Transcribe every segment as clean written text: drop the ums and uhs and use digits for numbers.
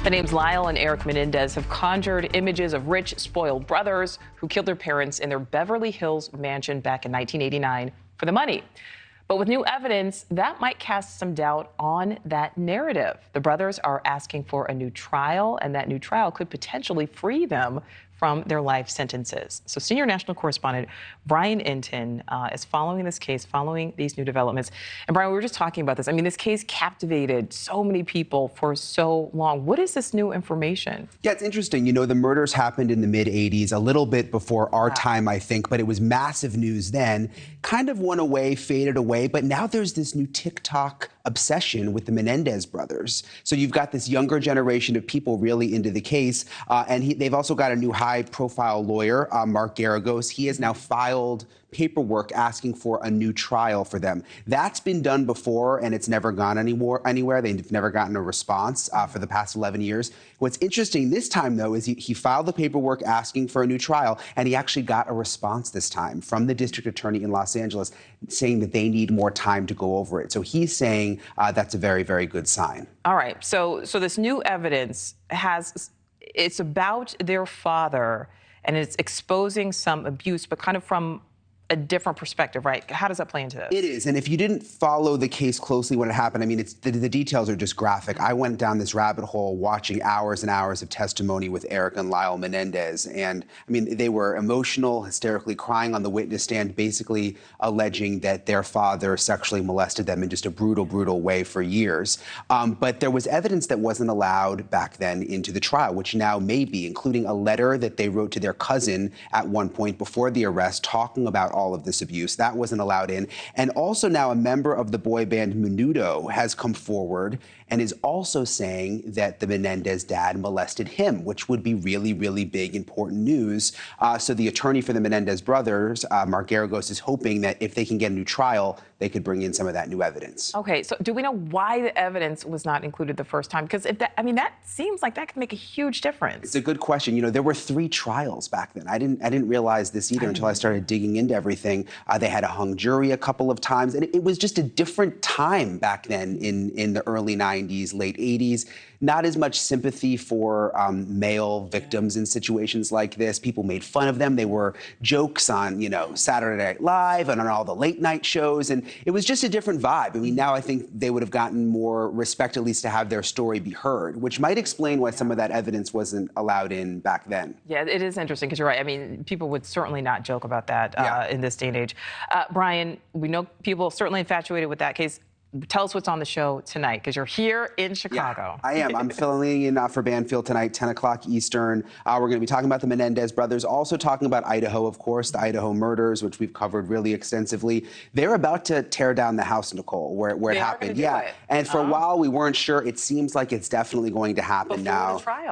The names Lyle and Erik Menendez have conjured images of rich, spoiled brothers who killed their parents in their Beverly Hills mansion back in 1989 for the money. But with new evidence, that might cast some doubt on that narrative. The brothers are asking for a new trial, and that new trial could potentially free them from their life sentences. So senior national correspondent Brian Entin is following this case, following these new developments. And Brian, we were just talking about this. I mean, this case captivated so many people for so long. What is this new information? Yeah, it's interesting. You know, the murders happened in the mid-'80s, a little bit before our time, I think, but it was massive news then. Kind of went away, faded away, but now there's this new TikTok obsession with the Menendez brothers. So you've got this younger generation of people really into the case, and they've also got a new high-profile lawyer, Mark Garagos. He has now filed paperwork asking for a new trial for them. That's been done before, and it's never gone anywhere. They've never gotten a response for the past 11 years. What's interesting this time, though, is he filed the paperwork asking for a new trial, and he actually got a response this time from the district attorney in Los Angeles saying that they need more time to go over it. So he's saying that's a very, very good sign. All right. So this new evidence it's about their father, and it's exposing some abuse, but kind of from a different perspective, right? How does that play into this? It is, and if you didn't follow the case closely when it happened, I mean, the details are just graphic. I went down this rabbit hole watching hours and hours of testimony with Erik and Lyle Menendez, and I mean, they were emotional, hysterically crying on the witness stand, basically alleging that their father sexually molested them in just a brutal, brutal way for years. But there was evidence that wasn't allowed back then into the trial, which now may be, including a letter that they wrote to their cousin at one point before the arrest, talking about all of this abuse. That wasn't allowed in. And also now a member of the boy band Menudo has come forward and is also saying that the Menendez dad molested him, which would be really, really big, important news. So the attorney for the Menendez brothers, Mark Garagos, is hoping that if they can get a new trial, they could bring in some of that new evidence. Okay, so do we know why the evidence was not included the first time? Because that seems like that could make a huge difference. It's a good question. You know, there were 3 trials back then. I didn't realize this either until I started digging into everything. They had a hung jury a couple of times, and it was just a different time back then in the early 90s, late 80s. Not as much sympathy for male victims in situations like this. People made fun of them. They were jokes on, you know, Saturday Night Live and on all the late night shows, and it was just a different vibe. I mean, now I think they would have gotten more respect, at least to have their story be heard, which might explain why some of that evidence wasn't allowed in back then. Yeah, it is interesting because you're right. I mean, people would certainly not joke about that in this day and age. Brian, we know people certainly infatuated with that case. Tell us what's on the show tonight, because you're here in Chicago. Yeah, I am. I'm filling in for Banfield tonight, 10 o'clock Eastern. We're going to be talking about the Menendez brothers, also talking about Idaho, of course, the Idaho murders, which we've covered really extensively. They're about to tear down the house, Nichole, where it happened. And for a while, we weren't sure. It seems like it's definitely going to happen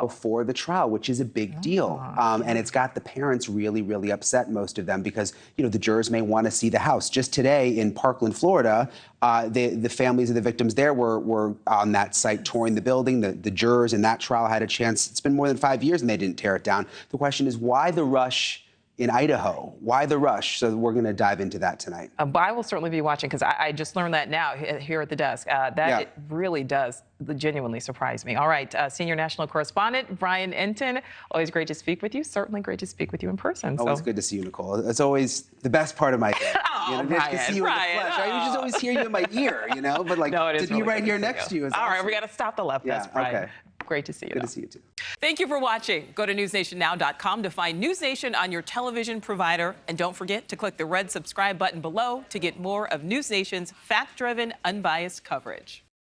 before the trial, which is a big deal. And it's got the parents really, really upset, most of them, because, you know, the jurors may want to see the house. Just today in Parkland, Florida, the families of the victims there were on that site touring the building. The jurors in that trial had a chance. It's been more than 5 years and they didn't tear it down. The question is, why the rush in Idaho? Why the rush? So we're going to dive into that tonight. I will certainly be watching, because I just learned that now here at the desk. It really does genuinely surprise me. All right, senior national correspondent Brian Entin, always great to speak with you. Certainly great to speak with you in person. Always good to see you, Nichole. It's always the best part of my day. Oh, you know, to see you in the flesh. I just always hear you in my ear, you know, but like to be right here next to you is all awesome. right, we got to stop the left. That's Brian. Okay. Great to see you. Good to see you, too. Thank you for watching. Go to newsnationnow.com to find News Nation on your television provider. And don't forget to click the red subscribe button below to get more of News Nation's fact-driven, unbiased coverage.